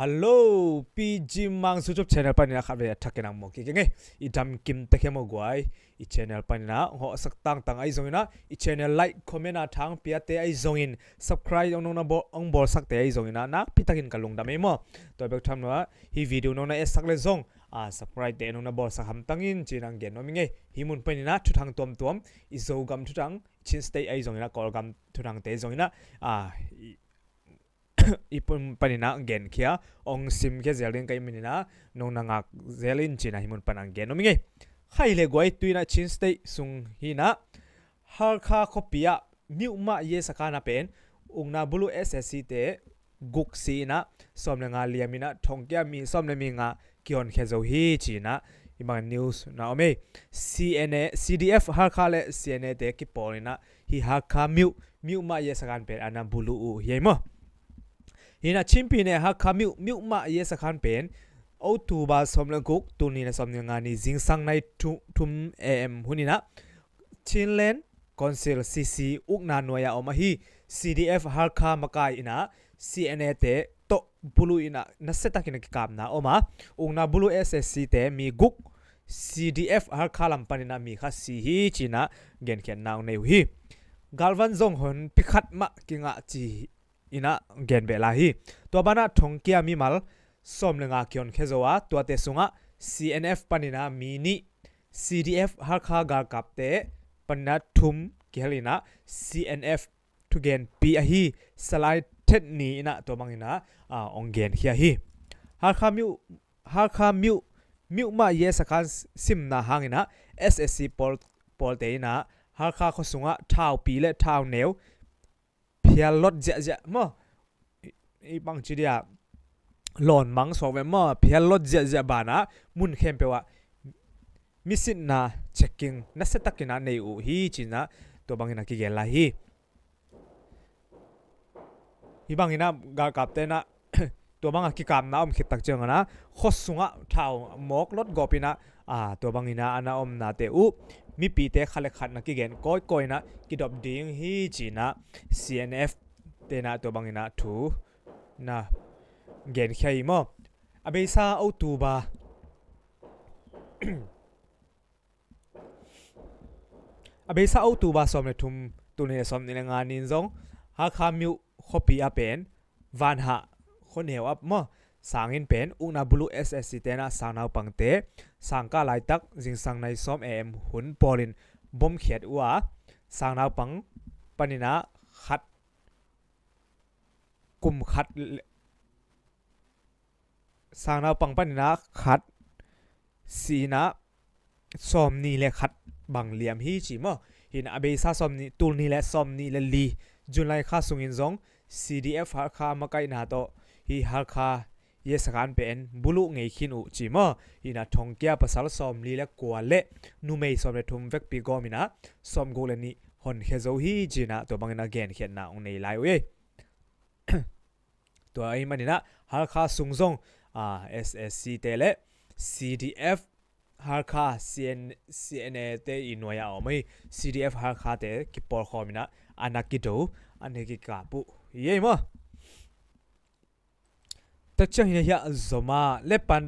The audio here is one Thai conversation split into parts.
ฮัลโหลปีจิมังสุจบ channel ปานินะครับเวทักกันนังมอกิเกงเออีดำกิมตะเคมอกวยอี channel ปานินะฮอสักตังไอซงนะอี channel like comment นะทางเปียเตไอซงอิน subscribe องนะบอสักเตไอซงอินะนักพิตักินกันลงดำเอมอตัวเบกทำว่าฮีวิดีโอนะเอสักเลซงsubscribe เตนนะบอสักหำตังอินจีนังเกนนมิงเอฮิมุนปานินะทุทางตวมอีโซกัมทุทังชินสเตไอซงอินะกอลกัมทุทังเตซงอินะอีปุ่นปนินะเกนเคียองซิมแค่เซลินไกมินินะนงนางเซลินจีนะฮิมุนปนังเกนนมิงเอใครเลกวยตุยนะชินสเตซุงฮีนะฮาร์คาคอปียมิวมาเยสกานะเป็นอุงนาบุลู SSC เตกุกซีนะสอมเลงาเลียมินะทงเกียมีสอมเลมิงากิออนแค่โซฮีจีนะอีบางนิวส์นะอเม CNA CDF ฮาร์คาเล CNA เตกิปอลินะฮีฮาร์คามิวมาเยสกานเป็นอานาบุลูเฮียมฮินะชิมปีเนฮะคามิวมาเยสคันเป็นโอทูบาสมลกุกตุนีนะสมงานีจิงซังในทุมAMหุนินะชินเลนคอนซิล CC อุกนานวยาอมาฮี CDF ฮาร์คามากายนะ CNA เตโตบุลูอินะนัสเซตักินกิกามนะอมาอุกนาบุลู SSC เตมีกุก CDF ฮาร์คาลัมปานินะมีค่ะซีฮีจีนะเกนเขียนนาวในฮีกาลวันซงหนพิคัดมะกิงะจีอินะเกนเบลาฮีตัวบานะทงเกียมีมัลสมเลงาคิอนเคโซวาตัวเตสุงะ CNF ปานินะมีนิ CDF ฮาร์คากากับเตปนนะทุมเกลินะ CNF ทุเกนปีอะฮีสไลด์เทดนีนะตัวบังอินะองเกนเฮียฮีฮาร์คามิวมาเยสคันซิมนะหางอินะ SSC ปอลเตนะฮาร์คาขสุงะท้าวปีและท้าวเนวเพียลดเจมออีบางจีเดียหลอนมังสวมอเพียลดเจบานะมุนเข้มเปว่ามิสินะเช็คกิ้งนัสตักกินะในอูฮีจีนะตัวบางนะกิเกลาฮีอีบางนะกากับเตนะตัวบางกิกามนะอมคิดตักเจงนะขสุงะท้าวหมอกลดกอปินะตัวบางนะอันนะอมนาเตอูมีปีเตขลักขัดนะกิเกนก้อยนะกิดอบดิงฮีจีนะ CNF เตนะตัวบางนะทูนะเกนแค่อีมออเบซาโอตูบาอเบซาโอตูบาสมเนทุมตุเนสมในงานนินซงฮาคามิวคอปีอาเป็นวานหะคนเหวอับมอสางอินเป็นอุนาบุลู SSC เตนะสางนาวปังเตสางกาไลตักจิงสังในซอมAM หุนปอลินบอมเขียดอัวสางนาวปังปนินะขัดกุมขัดสางนาวปังปนินะขัดสีนะซอมนี่และขัดบังเหลี่ยมฮีจิมอหินอเบซาซอมนี่ตูลนี่และซอมนี่และลีจุนไลคาสุงอินซง CDF ฮาร์คามากายนาโตฮีฮาร์คาเยสกันเป็นบุลุไงขินอุจิมอหินะทงเกียปัสสาวะซอมลีและกัวเละนูเมย์ซอมเลทุมเวกปีกอมินะซอมกูเลนี่ฮอนเฮโซฮีจีนะตัวบางนะเกนเขียนนะองในไลเวตัวไอ้มันนี่นะฮาร์คาสุงซงSSC เตเล CDF ฮาร์คา CNA เตอินวยาออม CDF ฮาร์คาเตกิปอลคอมินะอานากิโดอันเฮกิกาปุเย่มอตักจังหินยาซอมาเลปัน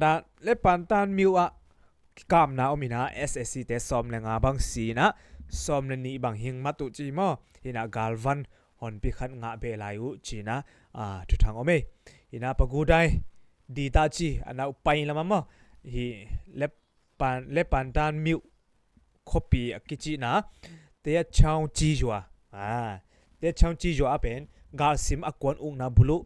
ตันมิวอะกามนาอมินะ SSC เตซอมเลงาบังซีนะซอมเลนี่บังหิงมาตุจิมอหินะกาลวันฮอนปิคันงาเบลายุจีนะทุทางอเมหินะปะกูไดดีตาจีอันน่ะไปละมะฮิเลปันตันมิวคอปีกิจินะเตะชาวจีจัวเตะชาวจีจัวเป็นกาลซิมอกวนอุงนาบุลุ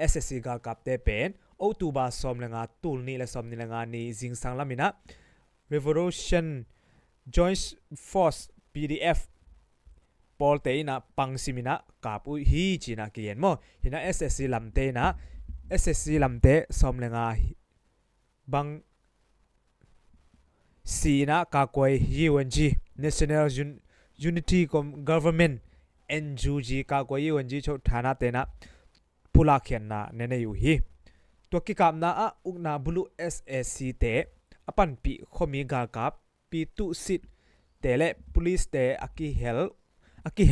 SSC กากับเตเป็นโอตูบาซอมเลงาตูลนี่และซอมนี่เลงานี่จิงสังละมินะ Revolution Joint Force PDF ปอลเตนะปังซิมินะกับอุฮีจีนะกิเยนโมหินะ SSC ลำเตนะ SSC ลำเตซอมเลงาบังสีนะกากวย UNG National Unity Government NUG กากวย UNG ชดฐานะเตนะพุลาเขียนนะเนเนอยู่ฮีตัวกิกามนะอุกนาบุลุ SSC เตอปันปีขมีกากับปีตุสิทเตเล police เตอกิเ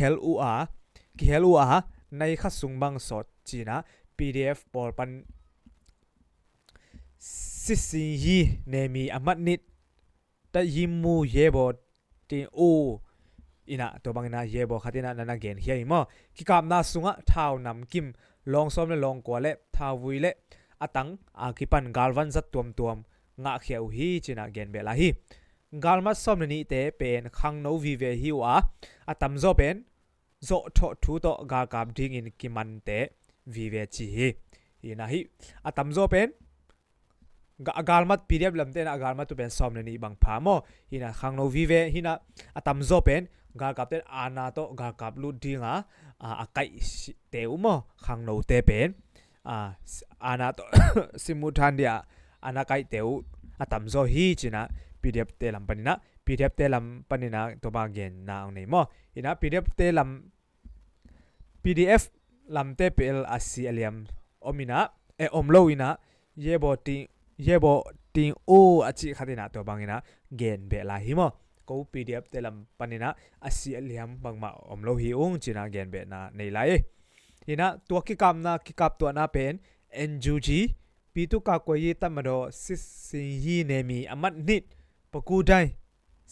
ฮลอูอาในขัดสุงบังสดจีนะ PDF ปอลปัน สิสิยีเนมีอมัดนิดตะยิมูเยโบติอูอินะตัวบังนะเยโบคาตินะนันเกนเฮียมอกิกามนาสุงะทาวนำกิมลองซ้อมและลองกัวเละทาวุยเละอตังอากิปันกาลวันจัดตวมงะเขียวฮีจินะเกนเบลาฮีกาลมัดซ้อมนี้เตเป็นคังโนวีเวฮิวะอตัมโซเป็นโซโตทูโตกากาบดิงอินกิมันเตวีเวจีฮีอินะฮีอตัมโซเป็นกาลมัดปีเดียบลำเตนะกาลมัดตัวเป็นซ้อมนี้บังพามอฮินะคังโนวีเวฮินะอตัมโซเป็นกากาบเตอานาโตกากาบลุดดิงะอาไกเตอุมอคังโนเตเป็นอานาโตซิมูทันเดียอานาไกเตอุอตัมโซฮีจินะPDF เตลัมปนินะ PDF เตลัมปนินะตัวบางเกนนาองในมออินะ PDF เตลัม PDF ลัมเตเปลอาซีอเลียมอมินะอมโลอินะเยโบติงโออาจิคาตินะตัวบางอินะเกนเบลาฮิมอกู PDF เตลัมปนินะอาซีอเลียมบางมาอมโลฮิอุงจินะเกนเบนะในไลอินะตัวกิกามตัวนะเป็น NGG ปีตุกากวยตัมโดซิสิยีเนมีอมัดนิดปกูได้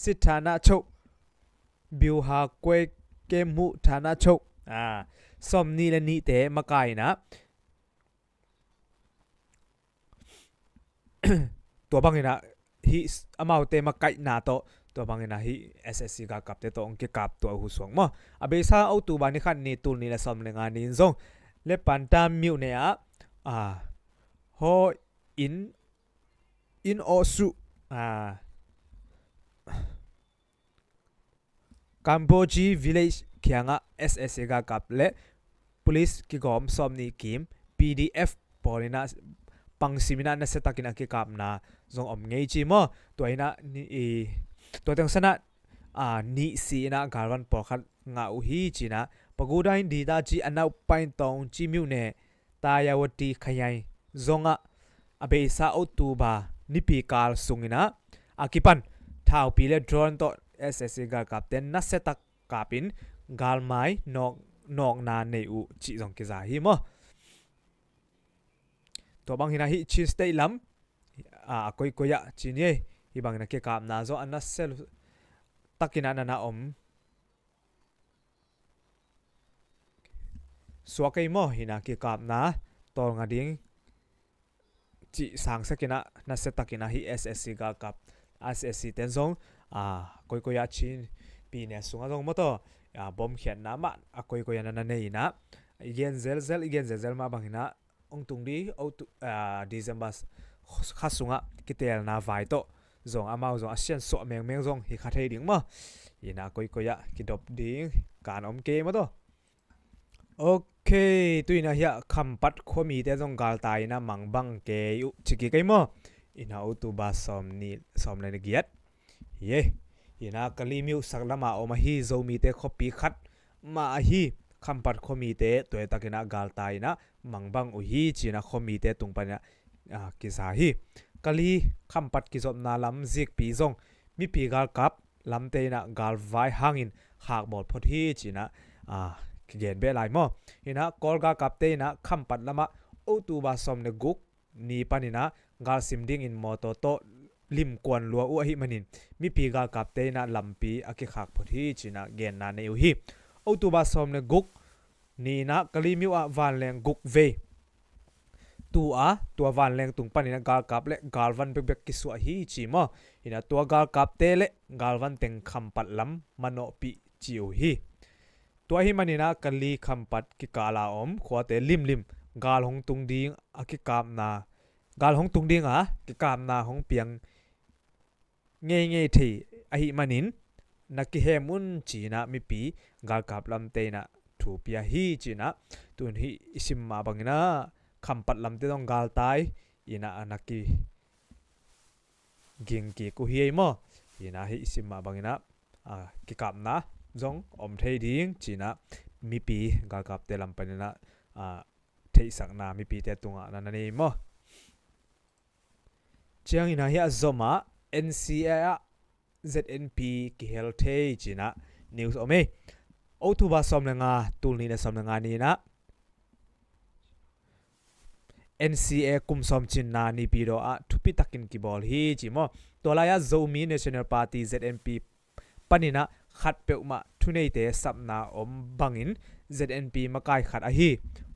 สิฐานะโชบิวหากวยเกมุฐานะโชสมนีและนี้เตมากายนะ ตัวบางนะฮิอมาเตมากายนาโตตัวบางนะฮิ SSC กากับเตโตองเกกับตัวหุสวงมออเบซาเอาตูบานิคันนี้ตูนี่ละสมเลงานินซงเลปันตามมิวเนียโฮอินโอสุกัมพูชีวิลเลจเคียง SSA กากับและ police กิกอมสมนี้กิม PDF ปอลินะปังซิมินะนะเซตักินะกิกับนะจงอมเงยจิมอตัวนะนี่ตัวตังสนะนี่สีนะการวันปอคัดงาอุฮีจินะปกูได้ดีตาจีอันเอาไปตองจิมิวเนตายาวตีขยายจงอเบซาอุตูบานิปีกาลสุงินะอากิปันท้าวปีเลดรอนโตSSC กากับเต็นนัสเซตักกาปินกาลไม้นอกนาเนอุจิจงกิซาฮิมอตัวบางหินะฮิชิสเตลัมกอยยะจินี่ฮิบางนะเกกามนาโซอันนัสเซลตักินานาอมสวกไอมอหินะเกกามนาตองาดิงจิสังสกินะนัสเซตักินะฮิ SSC กากับ SSC เต็นซงกอยยะชินปีเนี่ยสุงาจงมอตบอมเขียนน้ำมันกอยยะนันเนยนะอีเกนเซลอีเกนเซลมาบางหินะองตุงดีDecember ขัดสุงะกิเตลนาไฟโตจงอามาจงอาเซียนสวเมงจงฮิคาเทดิงมาอีน่ากอยยะกิดบดิงการอมเกมโตโอเคตุยนะเฮียคำปัดขมีเตจงกาลตายนะมังบังเกยุชิกิไกมออีน่าอุตุบาสอมเลนเกียดเย่อีน่ากะลีมิวสักละมาอมาฮีโซมีเตคอปีคัดมาฮีคำปัดขมีเตตัวตะกินะกาลตายนะมังบังอุฮีจีนะขมีเตตุงปัญญากิสาฮีกะลีคำปัดกิจบนาลำซิกปีจงมีปีกาลกับลำเตนะกาลไวหางอินหากบอดพอดีจีนะเกียนเบลายมออีน่ากอลกากับเตนะคำปัดละมาอุตุบาสอมเนกุกนี่ปันินะกาลซิมดิ้งอินมอโตโตลิมกวนลัวอุหิมันินมีปีกากับเตนะลำปีอากิขากพอดีจีนะเกียนนาเนอุฮีอุตุบาสอมเนกุกนี่นะกะลีมิววันแรงกุกเวตัววันแรงตุงปันนะกาลกับและกาลวันเบกกิสวะฮีจีมออินะตัวกาลกับเตและกาลวันเต็งคำปัดลำมันโนปีจิวฮีตัวหิมันินะกะลีคำปัดกิกาลาอมขวาเตลิมกาลหงตุงดิงอากิกามนากาลหงตุงดิงกิกามนาหงเปียงเงยทีอหิมันินนักกิเฮมุนจีนะมีปีกาลกับลำเตนะถูปียฮีจีนะตุนฮีอิสิมมาบังนะคำปัดลำเตต้องกาลตายอินะนักกิกิงกิกุเฮียมออินะฮีอิสิมมาบังนะกิกามนะจงอมเทดิงจีนะมีปีกาลกับเตลำปนนะเทสักนามีปีเตตุงนันนี่มอเจียงอินะฮีอัจมา NCA ZNP กิเฮลเทจีนะนิวส์อเมโอทูบาสอมเลงาตูลนี่นะสอมเลงานี่นะ NCA กุมซอมจินนานีปีโรอะทุปิตักินกิบอลฮีจิมอตัวลายาโซมี National Party ZNP ปนินะขัดเปวมาทุเนเตสับนาอมบังอิน ZNP มากายขัดอะฮี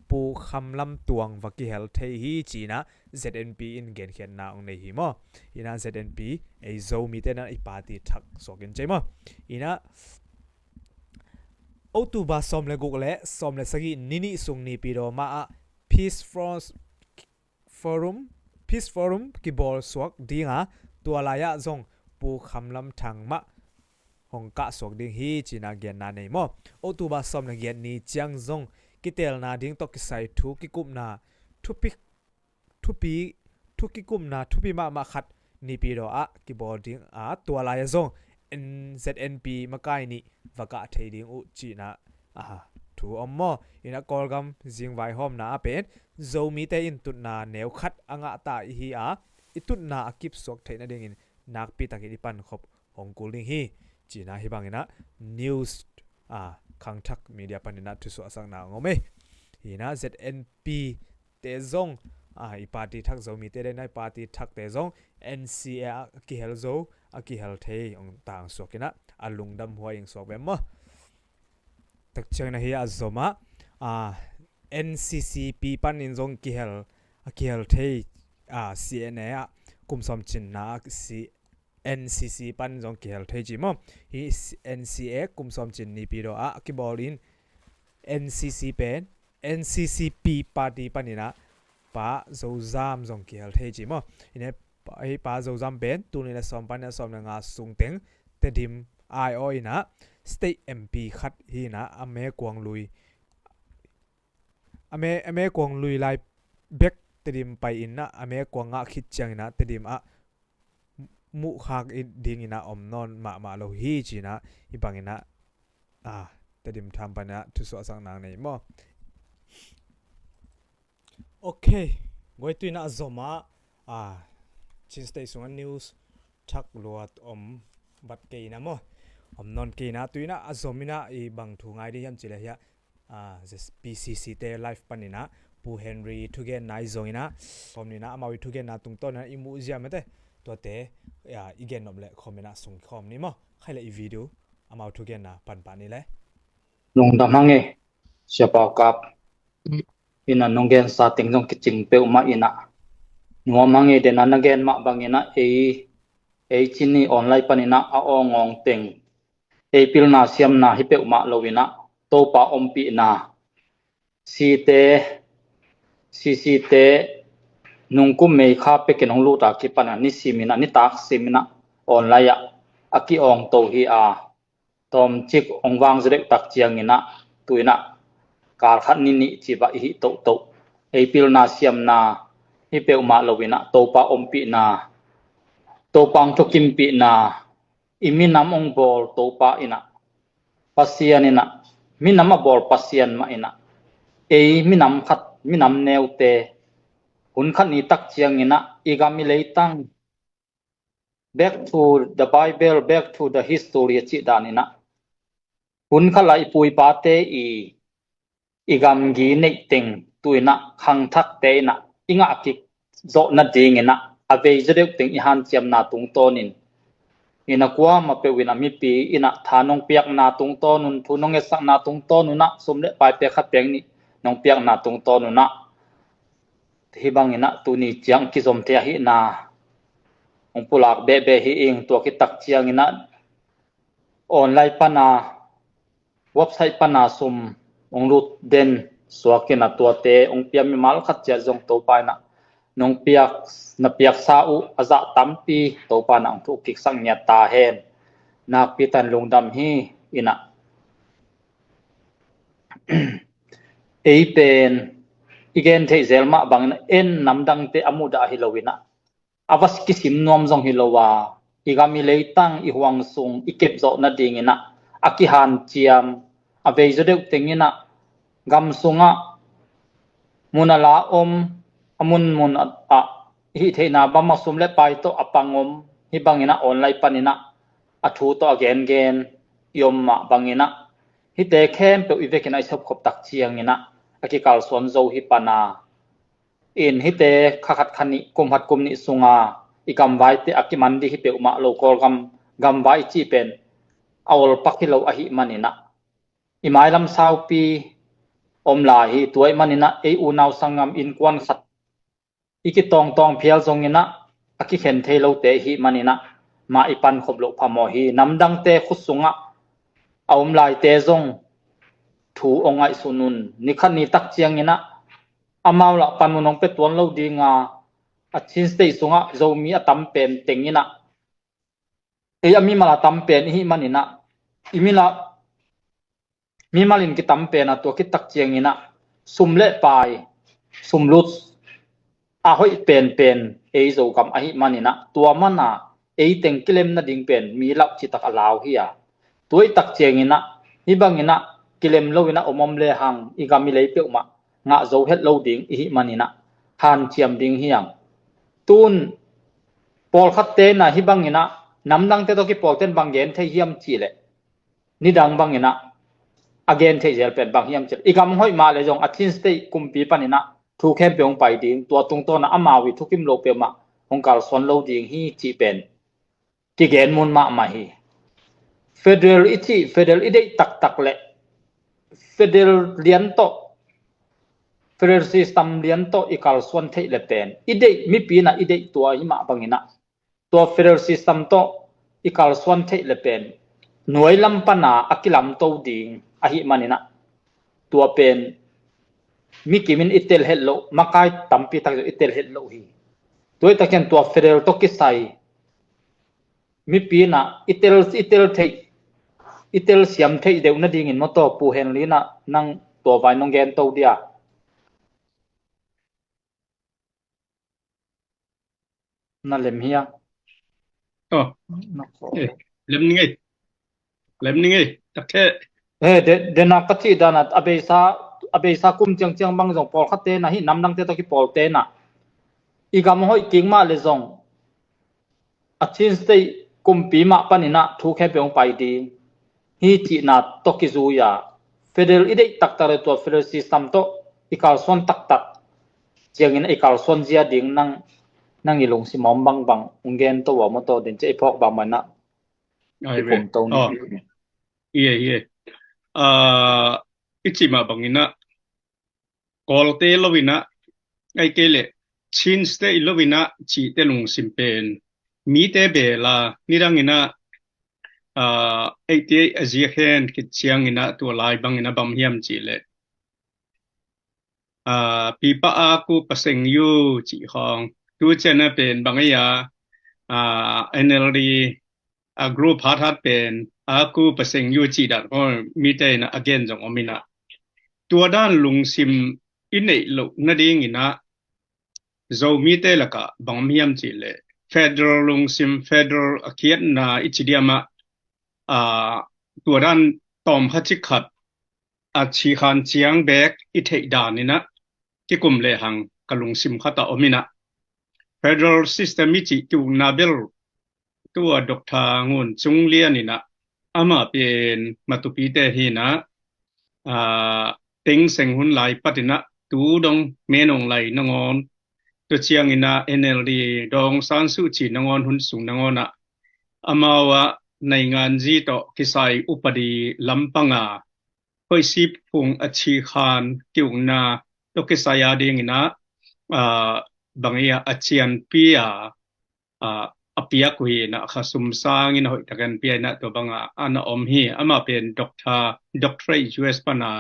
ปูคำลำตวงวักิเฮลเทฮีจีนะ ZNP อินเกนเขียนนาองในฮีมออินะ ZNP ไอโซมีเตนะไอปาร์ตี้ทักสอกินใจมออินะโอตูบาซอมเลกุกเลซอมเลสกีนินิสุงนีปีโรมาอะ Peace Forum กิบอลสวกดีงาตัวลายะซงปูคำลำทังมะหงกะสวกดิงฮีจีนาเกียนนาในมอโอตูบาซอมเลเกียนนีจังซงกิเตลนาดิงตกิไซทุกิกุมนาทุกิกุมนาทุปิมาขัดนีปีโรอะกิบอลดิงอะตัวลายะซง ZNP มากายนีวากะเทดิงอุจีนาทูอมมออินะกอลกัมจิงไวหอมนาเป็นโซมีเตอินตุนาแนวขัดอ่างตาฮีอาอิตุนาอกิบสวกเทนะดิงอินนักปีตะกิดิปันขบฮงกูลิงฮีจีนาฮิบังอินะนิวส์คังทักมีเดียปันนะทุสวสังนางอเมฮินะ ZNP เตซงอีปาร์ตี้ทักโซมีเตได้ในปาร์ตี้ทักเตซง NCA กิเฮลโซกิเฮลเทองต่างสวกินะอลุงดำหัวยังสวกแบบมอตักเชิงนะเฮียซอมาNCCP ปันอินซงกิเฮลเทCNA กุมซอมจินนา NCC ปันซงกิเฮลเทจิมอฮี NCA กุมซอมจินนีปีโรอะกิบอลิน NCC เป็น NCCP ปาร์ตี้ปันนี่นะปาโซซามซงกิเฮลเทจิมออินะไอปาโซซามเป็นตูนี่ละซอมปันนะซอมงาซุงเต็งเตดิมIO อินะ State MP ขัดฮีนะอเมกวงลุยอเมกวงลุยไลเบกเตดิมไปอินนะอเมกวงงะคิดจังนะเตดิมมุขากดิงอินะอมนอนมาโลฮีจีนะฮิบังอินะเตดิมทำปะนะทุสวสังนางในมอโอเคกวยตุยนะซอมาชินสเตย์สุงนิวส์ทักลวดอมบัดเกยนะมอมนอนเกยนะตุยนะซอมินะอีบังทุงไอเดียมจิเลเฮียPCC เตไลฟ์ปันนี่นะปูเฮนรี่ทุเกนนายซงอินะพอมนี่นะมาวิทุเกนนะตุงต้นนะอิมูเซียมเตตัวเตอีเกนนอมเลคอมเมนะส่งคอมนี่มอใครละอีวิดีโอมาวิทุเกนนะปันนี่แหละลงตำหังเอเสียปากับอินะนงเกนสาติงจงกิจิงเปอุมาอินะนัวมังเอเดนันเกนมาบังอินะชินีออนไลน์ปันนี่นะอององเต็งปิลนาเซียมนะฮิเปอุมาโลวินะโตปาอมปีนาซีเตนุงกุมเมฆาเปกินหงลูตากิปันนิสิมินะนิตากสิมินะออนไลน์อากิอองโตฮีตอมจิกองวางเสด็จตักเจียงอินะตุยนะการขัดนิจิบะอิโตปิลนาเซียมนาฮิเปอุมาโลวินะโตปาอมปีนาโตปังทุกิมปีนาอิมินามองบอลโตปาอินะปัสเซียนอินะมินามบอลปัสเซียนมาอินะมินามขัดมินามแนวเตหุนขัดนิตักเจียงอินะอีกามิเลตัง back to the Bible back to the history จิดานินะหุนขัดไลปุยปาเตอีกามกีเนติงตุยนะขังทักเตนะอิงะกิโซนัดดิงอินะอเวจเดกติงอิฮันเจียมนาตุงโตนินอินะกัวมาเปวินามิปีอินะทานงเปียกนาตุงโตนุนทุนงเอสักนาตุงโตนุนะสมเด็จไปเปียกขัดเปียงนี่นงเปียกนาตุงโตนุนะที่บางอินะตุนีเจียงกิสมเทียหินาองปุลากเบหิเองตัวกิตักเจียงอินะออนไลน์ปนาเว็บไซต์ปนาซุมองรูดเดนสวกินะตัวเตองเปียมิมาลขัดเจียจงโตไปนะนงเปียกนเปียกซาอุอาจะตัมปีโตปานังทุกิกสังเนียตาเฮนนักพิตันลงดำฮีอินะเป็นอีเกนเทเซลมาบังเอ็นนำดังเตอมุดาฮิโลวินะอวัสกิสิมนวมจงฮิโลวาอีกามิเลตังอีหวังซุงอีเก็บโจนาดิงอินะอากิฮันเจียมอเวจเดกติงอินะกัมซุงะมุนาลาอมมุนฮิเทนาบามาซุมเลไปโตอปังอมฮิบังอินะออนไลน์ปันินะอทูโตอเกนยมมาบังอินะฮิเตเข้มเปอีเวกินะอิสบขบตักเชียงอินะอากิกาลสวนโซฮิปานา in hite khakhat khani kumhat kumni sunga ikam vai te akimandi hi pe uma local gam vai chi pen awol pakhilo ahi manina imailam saupi omla hi tuai manina e unaw sangam in kwan khat iki tong phial zongina aki khen thelo te hi manina ma ipan khoblo phamo hi namdang te khusunga awmlai te zong thu ongai sunun nikhani tak chiangina amawla panunong pe tuan lo dinga achin stay sunga zomi atam pen tengina e ami mala tam pen hi manina imila mimalin ki tam pen a to ki tak chiangina sumle pai sumlut a hoi pen e zo kam a hi manina tua mana e teng kilem na ding pen mi lak chi tak alaw hiya tuai tak chiangina hibangina kilem lowina omom le hang igami lei pe uma nga zo het lo ding hi manina han chiam ding hiang tun pol khat te na hibangina namdang te to ki pol ten banggen the hiam chi le nidang bangina again the jel pen bang hiam chi igam hoi ma le jong athin stay kumpi panina thu khem peong pai ding tua tung to na amawi thukim lo pe ma hongkal son lo ding hi chi pen ti gen mun ma hi federal ide tak le federal lian to federal system lian to ikal son thei le pen ide mi pi na ide tua hi ma bangina to federal system to ikal son thei le pen noi lam pana akilam to ding a hi manina tua pen mi kimin itel hello makai tampi tak itel hello hi toi taken tua federal to kisai mi pi na itel thei itel siam thei deu na ding in moto pu hen lina nang to vai nong gen to dia na lem hiya lem ni ngai takhe de na kachi danat abesa kum chang bang jong pol khate na hi namdang te to ki pol te na igam hoi kingma le jong achin stay kumpi ma panina thu khe peong pai di hi chi na to ki zu ya federal ide tak tare to federal system to ikal son tak chiangin ikal son zia ding nang ilung si mom bang ungen to wa mo to din che phok ba mana ai ve ye ichima bangina kolte lovina ai kele chin stay lovina chi te lung simpen mi te bela nirangina ate aziakhen kitchiangina to lai bangina bam hiam chi le pipa aku paseng yu chi hong tu chena pen bangaya NLD group hat pen aku paseng yu chi dat mi te na again jong omina tua dan lung sim inei lo na ding ina zo mi te laka bang miam chi le federal lung sim federal akiat na ichidiama tua dan tom hachikhat achi khan chiang bek ithei dan ina ki kum le hang kalung sim khata omina federal system ichi tu nabel tua dr ngun chunglian ina ama pen matupi te hina ting seng hun lai patina tu dong menong lai nangon to chiang ina NLD dong san su chi nangon hun sung nangona amawa nai ngan ji to kisai upadi lampanga hoi sip phung achi khan kiungna to kisaya ding ina bangya achian pia apia kui na khasum sang in hoi takan pia na to banga ana om hi ama pen doctorate US pana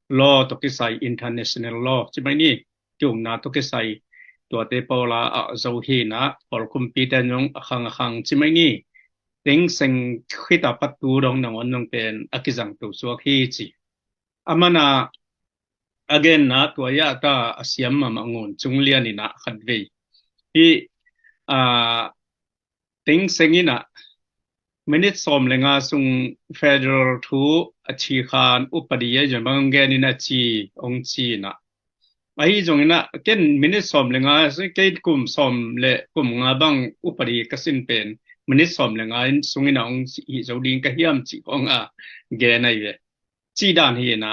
law to kisai international law chimai ni kiungna to kisai to te pola zo hi na por computer nyong khang chimai ni ting seng khita patu dong nang nong pen akizang to so hi chi amana again na to ya ta asiam ma ngon chunglian ina khatve hi ting sengina minute som lenga sung federal thu achi khan upadiye jambanggen ina chi ong chi na ai jongina ken minute som lenga ke kum som le kum nga bang upadi kasin pen minute som lenga sungina ong hi joding ka hiam chi onga ge nai ve chi dan hi na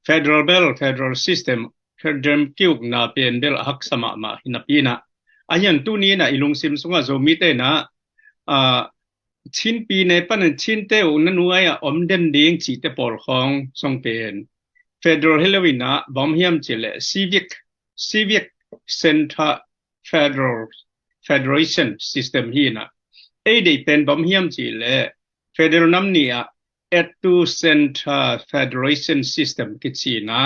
federal system federal kiuk na pen bel hak sama ma hinapina ayan tu ni na ilung sim sunga zo mi te na chin pi ne pan chin te unanuaya omden ding chi te por khong song pen federal helawina bom hiam chile civic center federation system hi na ei dei pen bom hiam chile federal namnia etu center federation system kichina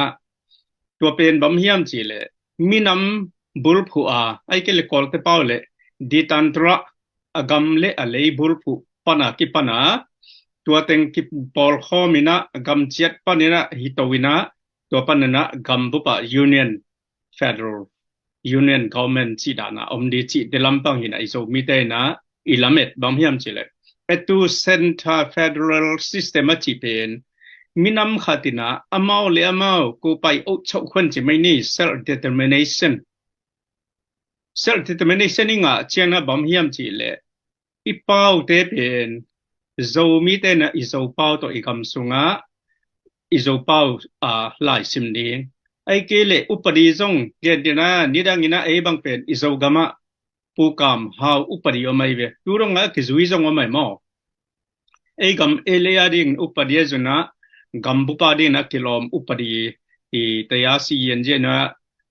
ตัวเป็นบำเฮียมจีเลยมีนำบุลผูไอ้เกลกอลเตเป้าเลยดิตันตระกำเลอะไรบุลผูปนากิปนาตัวเต็งกิปอลข้อมินะกำเจ็ดปนินะฮิตวินะตัวปนนะกำบุปะ Union Federal Union Government จีดานะอมดีจีเดลัมปังหินะไอโซมีเตนะอิลาเมตบำเฮียมจีเลยเอตูเซ็นทรัลเฟเดอรัลซิสเต็มจีเป็นมีนำขาตินะอามาวเลอามาวกูไปอุชกคนจะไม่นี่ self determination นี่งะเชียงนะบำเฮียมจีเลยอีเป้าเตเป็นโซมีเตนะอีโซเป้าตัวอีกำสุงะอีโซเป้าหลายสิมเดียงไอ้เกเลอุปดีจงเกดนะนิดังอินะไอ้บังเป็นอีโซกามะปูกามหาอุปดีอไม่เวดูรงะกิจุยจงอไม่มอไอ้กำเอเลียดิงอุปดีจนะGambupa din na kilom upadi tayasi yenje na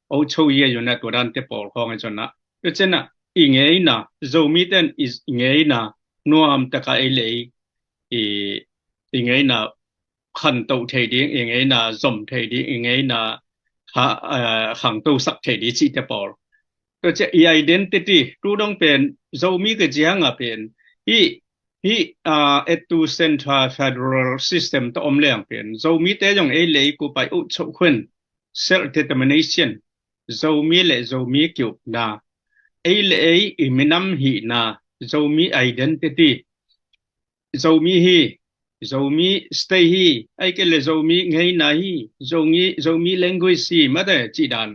ocho ye yona turante por hong jona yochena ingeina zomiten is ingeina noam taka ele ingeina khanto thedi ingeina zom thedi ingeina hang to sak thedi chi te por to che identity tu dong pen zomi ke jianga pen hi etu central federal system to omleang pen zomi te jong e le ku pai u chou khun self determination zomi le zomi kyu na e le e minam hi na zomi identity zomi stay hi ai ke le zomi ngai na hi zomi language hi ma de chi dan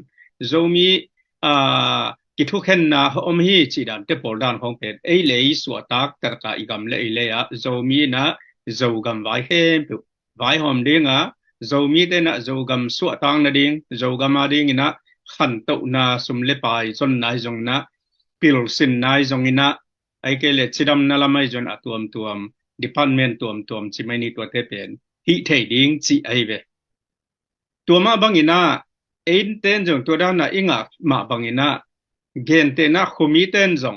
zomiกิทุกเห็นนะอมฮีจีดันเตปอลดานของเป็นไอ้เลยสวตักตะกะอีกำเลยเลยอะโซมีนะโซกำไว้เฮมไว้หอมดิงอะโซมีเตนะโซกำสวตังนะดิงโซกำมาดิงนะขันตุนะสุมเลปายจนนายจงนะปิลสินนายจงนะไอ้เกเลชิดำนะละไม่จนอะตัวมดิพาร์ตเมนต์ตัวมจิไม่นี่ตัวเตเป็นฮิเทดิงจีไอเวตัวมาบังอินะเอ็นเตนจงตัวด้านนะอิงะมาบังอินะเกณฑ์เตนะคุมิเตนจง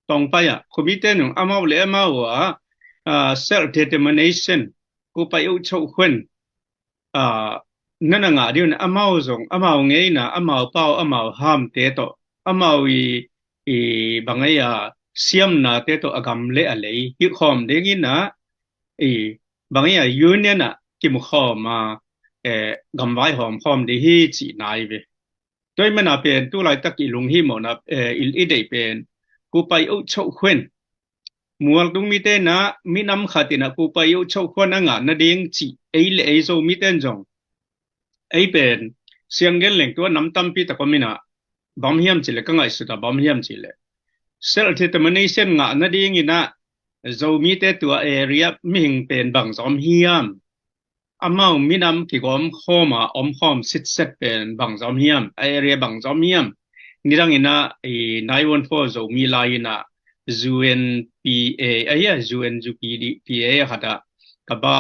ตองไปอะคุมิเตนของอามาวเลอามาวะself determination กูไปอุชกควนนั่นน่ะดิวนะอามาวจงอามาวไงนะอามาวเป้าอามาวห้ามเตโตอามาวบางไงอะเสียมนะเตโตอากำเลอะไรยึดคอมเดงินะบางไงอะยูเนียนอะกิมคอมากำไว้หอมคอมเดฮีจีนายเวโดยมันเป็นตัวลายตะกี้ลุงหิมนะอีได้เป็นกูไปอุชกควนมัวตุงมีเตนะมีนำขาตินะกูไปอุชกควนงานนะเด้งจีไอ้เลไอโซมีเตนจงไอ้เป็นเสียงเกลเลงตัวน้ำตั้มปีตะกมินะบอมเฮียมจิเลก็ไงสุดาบอมเฮียมจิเลเซลเทตมันนี่เส้นงานนะเด้งนี่นะโซมีเตตัวเอเรียมิงเป็นบังซอมเฮียมอามามีนำที่กอมข้อมาอมข้อมสิทธิ์เซตเป็นบังจอมเฮียมไอเรียบังจอมเฮียมนี่ดังอินะ914โซมีลายนะ UNPA ไอ้ยะ UNPA ขัดกบะ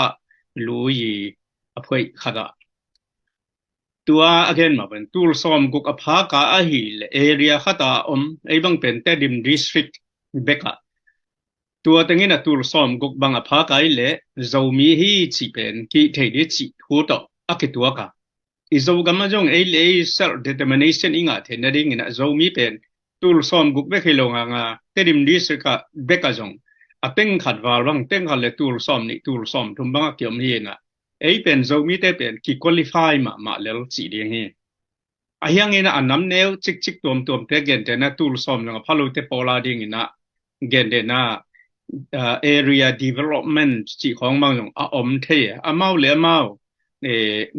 ลุยอภัยขัดตัว again มาเป็นตูลซอมกุกอภากาอหิลเอเรียขัดไอ้บังเป็นเตดิม district เบกะตัวตรงนี้นะตัวซ้อมกุกบังอภากายเลยโซมีฮีจีเป็นกิเทดิจีหูต่ออักตัวกะอีโซกำมาจงไอเลย self determination อิงะเทนดิ่งนะโซมีเป็นตัวซ้อมกุกเบกให้ลงงาเตดิมดิสกะเบกะจงอะเต็งขัดวาลังเต็งขัดเลยตัวซ้อมนี่ตัวซ้อมทุมบังเกี่ยวมีนะไอเป็นโซมีเตเป็นกิ qualify มาเลวจีเดียงฮีไอยังงี้นะอันน้ำเนวจิกตัวเตเกนเตนะตัวซ้อมจงพาลุเตปอลาดิ่งนะเกนเดนะarea development จีของบางอย่างอมเทอามาวเลอามาว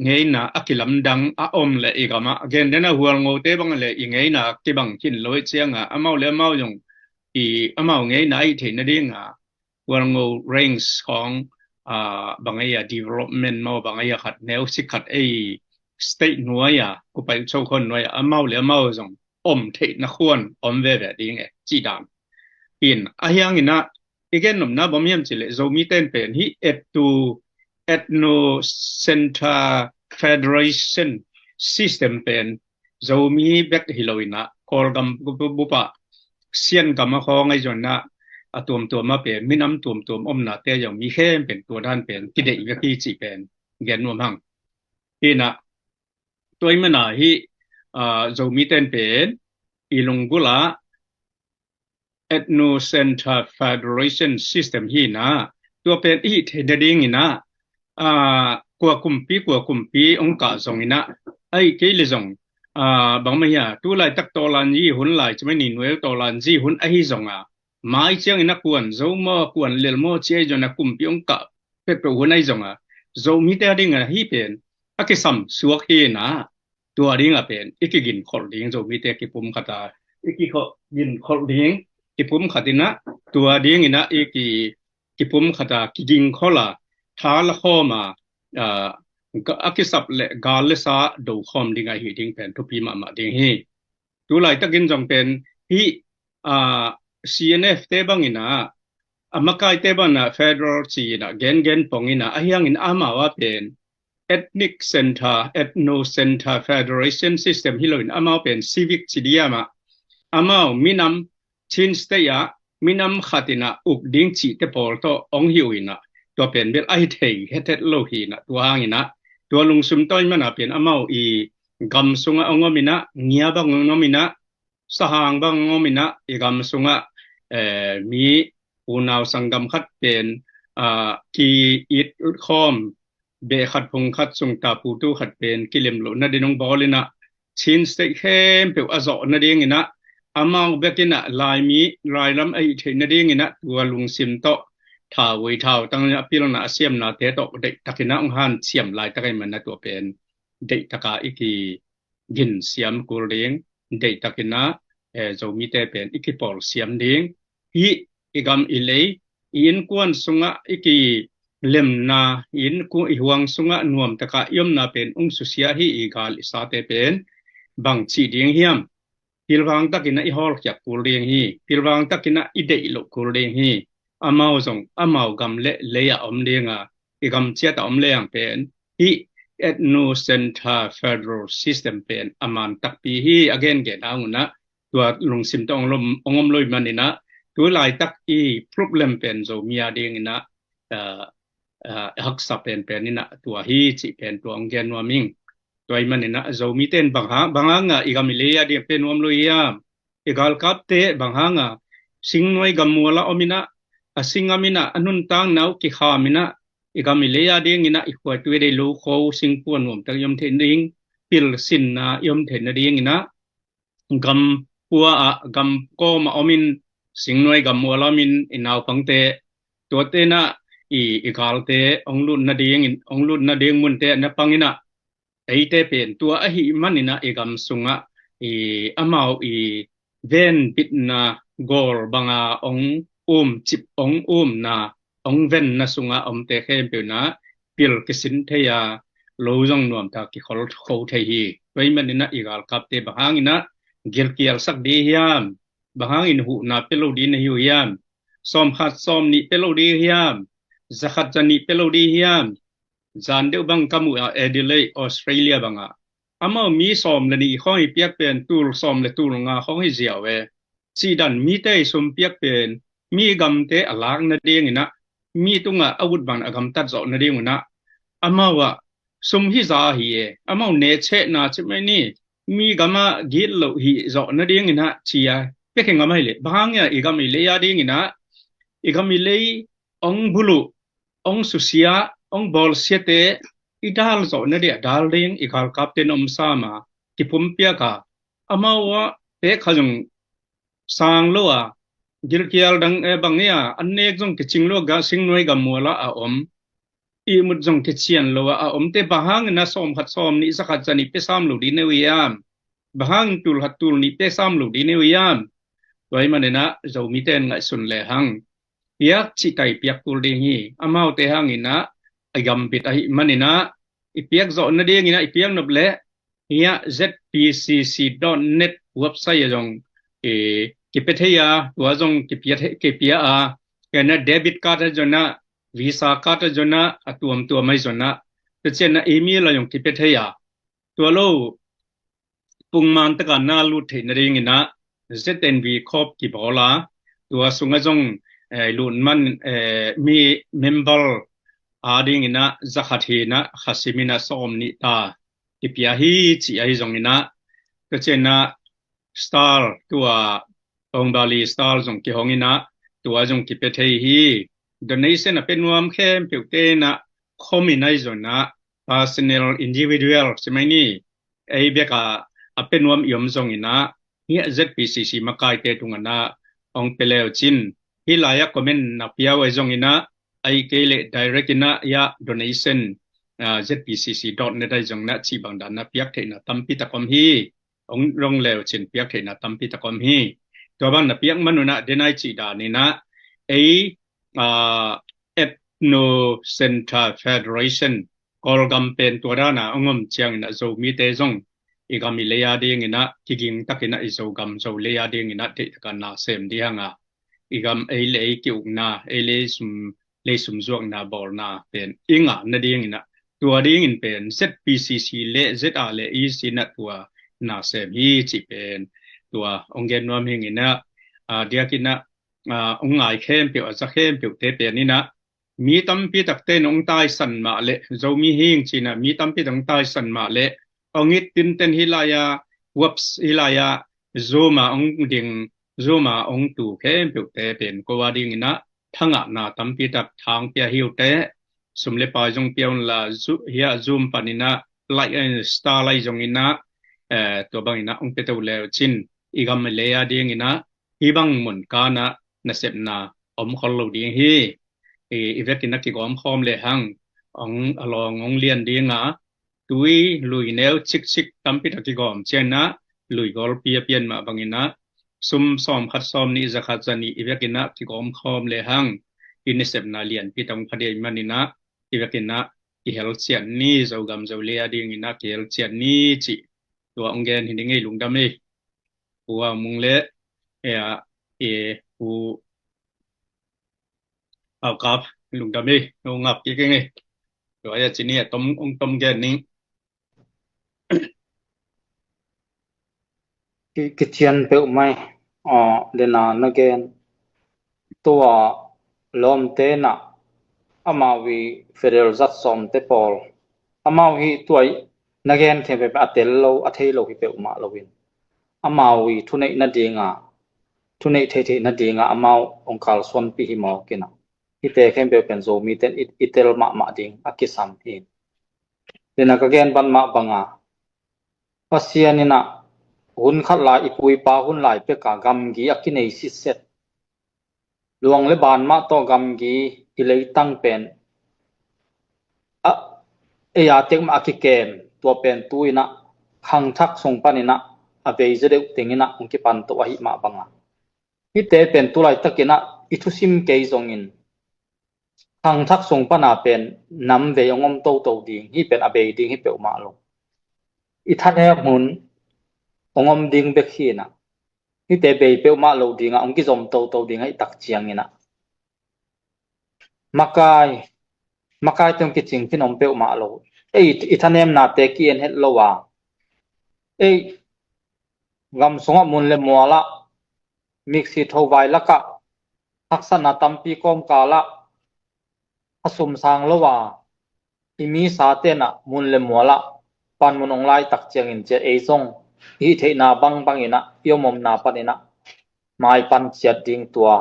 ไงนะอักลัมดังอมเลยอีกมาเกนเดนะหัวงโอเตบังเลยไงนะที่บังกินลอยเชียงอามาวเลอามาวอย่างอามาวไงนะไอเทนดิ่งหัวงโอ range ของบางอย่าง development มาบางอย่างขัดแนวสิขัด state นัวยากูไปโชคนนัวยอาเมาเหลือเมาจงเทนะควรเวแบบนี้ไงจีดามอินอายังอินะอีกหนุ่มนะบ่มีมจิเลโซมีเต้นเป็นฮีEthno-Center Federation System เป็นโซมีเบกฮิโลอินะคอลกัมบุปะเซียนกัมมาของไอ้จนนะตัวมาเป็นมินำตัวนะแต่ยังมีแค่เป็นตัวด้านเป็นกิเดอีกที่จีเป็นแกนนวมหังอีนะตัวมันน่ะฮีโซมีเต้นเป็นอีลงกุลา Ethno-Center Federation System ฮีนะตัวเป็นอีเทเดดิ้งนะกว่ากุมปีองค์การส่งนะไอ้เกลิส่งบางไม่ยาตัวไล่ตักตอลันยี่หุ่นไล่จะไม่นินเวลตอลันยี่หุ่นไอ้ส่งมาอีเชียงนักวนโจมกวนเลลโมเชียจนนักกุมปีองค์การเป็ดเป็นหุ่นไอ้ส่งโจมีแต่ดิ้งฮีเป็นอักษรสวกเฮนะตัวดิ้งเป็นอีกกินขอดิ้งโจมีแต่กิปุ่มขัดอีกกินขอดิ้งกิปุ่มขัดนะตัวดิ้งนะอีกกิปุ่มขัดกินขอละทาละข้อมาอักษรเลกาลซาดูคอมดิ้งไอฮีดิ้งเป็นทุกปีมาดิ้งฮีตัวไล่ตะกินจงเป็นฮีCNF เตบังอินะมากายเตบังนะ Federal จีนะเกนปองอินะอายังอินอามาว่าเป็น Ethno-Center Federation System ฮิโลอินอามาเป็น Civic จีดียมาอามามินำชินสเตียมินำขัดอินะอุกดิ้งจีเตปอลโตองฮิวอินะตัวเป็นเบลไอเทยเฮเทโลฮีนะตัวหางอินะตัวลุงซุมต้อยมันเป็นอามาอีกัมซุงะองมินะเงียบังองมินะสหางบังองมินะอีกัมซุงะมีอุณาวสังกัมขัดเป็นกีอิดคอมเบขัดพงขัดสุงตาปูตูขัดเป็นกิเลมโลนาเดนงบอลนะชินสเตเข้มเปียวอซอนาเดงนะอามาเบกินะลายมีลายลำไอเทนาเดงนะตัวลุงซิมโตท่าไว้ท่าตั้งพิลนาเสียมนาเตโตเด็กตะกินะองหันเสียมลายตะไกมันนะตัวเป็นเด็กตะกาอีกีกินเสียมกูเลี้ยงเด็กตะกินะโจมีแต่เป็นอีกีปอลเสียมเลี้ยงฮีอีกำอิเลอินกวนสุงะอีกีเลมนาอินกูอีหวงสุงะนวมตะกะยมนาเป็นองสุเสียฮีอีกาลิสาเตเป็นบังชีเดียงเฮียมพิลวังตะกินะอีฮอลจักกูเลี้ยงฮีพิลวังตะกินะอีเดอิโลกูเลี้ยงฮีอามาส่งอามากัมเลียอมเลี้ยงอีกำเชียตอมเลี้ยงเป็นฮี Ethno-Center Federal System เป็นอามันตักปีฮี again เกดาวนะตัวลุงซิมตององอมลอยมันนี่นะตัวหลายตักอี problem เป็นโจมีอาดิ้งนะฮักษะเป็นนี่นะตัวฮีจิเป็นตัวองเกนวามิงตัวมันนี่นะโจมีเต้นบางหางอีกามิเลียดิ้งเป็นวมลอยามอีกาลกับเตบางหางสิงหน่วยกัมมัวละอมินะสิงอามินะอนุนตังนาวกิขามินะอีกามิเลียดิ้งนะอีกว่าตัวได้โลโคสิงปวนวมตักยมเทนดิ้งพิลสินนะยมเทนดิ้งนะกัมปัวกัมโกมาอมินสิงหน่วยกัมมัวละมินอินาวปังเตตัวเตนะอีกาลเตองลุนนาเดียงมุนเตนะปังอินะไอเตเป็นตัวอหิมันอินะอีกัมสุงะอามาวเวนปิดนะกอลบังองจิบองนะองเวนนะสุงะเตเข้มเปียวนะปิลกิสินเทียโลจงนวมตากิขอลโคเทฮีไว้มันอินะอีกาลกับเตบางอินะกิลกิลสักดียามบางอินหูนาเปโลดีนหิวยามซอมขัดซอมนิเปโลดียามจะขัดจันนิเปโลดียามจันเดียวบังกามูเอดิเลย์ออสเตรเลียบังอามามีซอมเลนี่ข้องเปียกเป็นตูลซอมเลตูลงาข้องให้เสียวสีดันมีเตยสมเปียกเป็นมีกำเตอลากนาเดียงนะมีตุงอาวุธบังกำตัดจอนาเดียงนะอามาว่าสมฮิซาฮีอามาเนเชนาใช่ไหมนี่มีกำมากิลโลฮีจอนาเดียงนะเชียเปียกงาไม่เลยบางอย่างอีกมีเลยอาเดียงนะอีกมีเลยองบุลุองสุเสียองบอลเสียเตอีดาลจอนาเดียดาลเดียงอีกาลกับเตนอมซามาที่ผมเปียกอามาว่าเป๊กขจงสร้างโลกิลเกียลดังบางเนี่ยอันเนกจงกิจิงโลกาสิงหน่วยกัมมัวละอีมุดจงกิเชียนโลเตบางหังนะสอมขัดสอมนี่สักขัดจะนี่เปซ้ำโลดีเนวิยามบางตุลหัดตุลนี่เปซ้ำโลดีเนวิยามไว้มันนะเจ้ามีเต้นไงสุนเลหังเปียกชิไตเปียกตุลดีฮีอามาเตหังอินะไอกำปิดไอมันนะ ipiak zo na ding ina ipiak nop le ia zpcc.net website jong kipetheya wa jong kipia a kana debit card jona visa card jona atuam tu mai jona te chen na email la jong kipetheya to lo pungman ta kana lu the na ring ina znv khop ki bola to sunga jong lun man mi member ading ina zakhathina khasimina somni ta kipia hi chi ai jong ina te chen na star tua ongbali star jong ki hongina tua jong ki pethei hi donation a penwam khem peute na khominai zona personal individual semani ei beka a penwam yom jong ina hi zpcc makai te tungana ong peleu chin hi laya comment na piaw ai jong ina ai kele direct ina ya donation zpcc.net ai jong na chi bangdan na piak theina tampi takom hi ong rong lew chin piak theina tampi takom hi to ban na piak manuna denai chi da ni na ei ethno center federation kolgam pen to da na ongom chiang na zo mi te jong igami leya ding ina kiging takina izo gam zo leya ding ina te kan na sem di hanga igam ei le ki ukna ei le sum zuak na bol na pen inga na ding ina tua ding in pen zpcc le za le i sina tua na sem hi chi pen tua ongen nom hing ina dia kina ongai khem pe a khem pe te pe ni na mi tampi takte nong tai san ma le zo mi hing china mi tampi dong tai san ma le ongit tin ten hilaya whoops hilaya zoma ong ding zoma ong tu khem pe te pen ko wa ding ina thanga na tampi tak thang pya hiu te sumle pa jong pion la zu hia zoom panina like star lai jong ina to bang ina ong pe to le chin igam le ya ding ina ibang mun kana na sep na om khol lo ding hi evekina ki gom khom le hang ong along ong lian dinga tui lui neu chik tampi ki gom chena lui gol pian ma bangina sum som khat som ni zakhat jani evekina ki gom khom le hang in sep na lian pi tong phade manina evekina ki hel chian ni zogam zo le ding ina ki hel chian ni chi to ong gen hin ngei lungdam ni wa mung le u ao kap lungdam ni ngap ki ke nge to ya chini tom gen ning ki chian pe mai le na na gen to lom te na amawi federal zat som te pol amawi tuai na gen the pe atel lo athei lo hi pe ma lowin amawi thunei na dinga thunei the na dinga amau ongkal son pi hi mo kina ite khem pe pen zo mi ten itel ma ding akisam hi lena ka gen ban ma banga pasianina hun khat lai ipui pa hun lai pe ka gam gi akinei si set luang le ban ma to gam gi ilei tang pen ya tek ma ki kem to pen tuina khang thak song panina abei je deu tengina ongki pan to hi ma banga ite pen tulai takina ithusim ke zongin khang thak song pana pen nam ve ongom to ding hi pen abei ding hi pe ma lo ithane mun ongom ding be khina ite be pe ma lo dinga ongki zom to ding ai tak chiangina makai tong ki ching phinom pe ma lo ithanem na te ki en het lowa gam songa mun le moala mixi thowai laka haksana tampi kom kala asum sang lowa imi sa te na mun le moala pan mun onglai tak chiang in che song hi theina bang ina yomom na panina mai pan chiat ding tua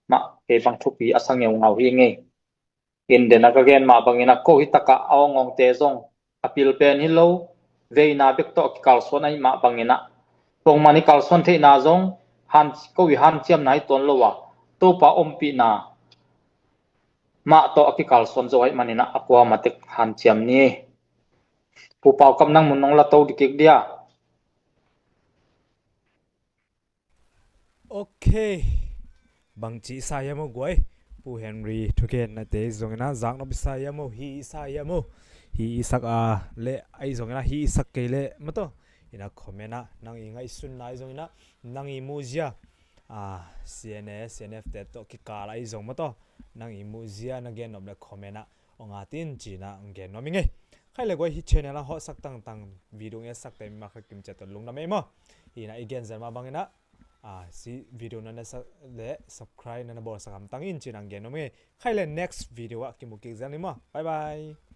ma ke bang thupi asang yong ngau hi nge in dena ka gen ma bangina ko hitaka awngong te zong apil pen hi lo veina bek to kal son ai ma bangina tong mani kal son the na zong han ko wi han chiam nai ton lowa to pa ompi na ma to akikal son zo ai manina akwa matek han chiam ni pu pau kam nang mun nong la to dikik dia okay bangchi sayamo goi pu henry thuken na te zongna zang no bisayamo hi sayamo hi isak a le ai zong na hi isak ke le mato ina comment na nang ingai sun nai zong ina nang I muzia CNS CNF te to ki kala ai zong mato nang I muzia na gen nom le comment na onga tin chi na gen no mi ngai khai le goi hi channel la ho sak tang video nge sak te ma kha kim cha to lung na me mo ina igen zan ma bangina si video na na le subscribe na na bo sakam tangin chinang gen no me khai le next video wa ki mu ki zan ni mo bye bye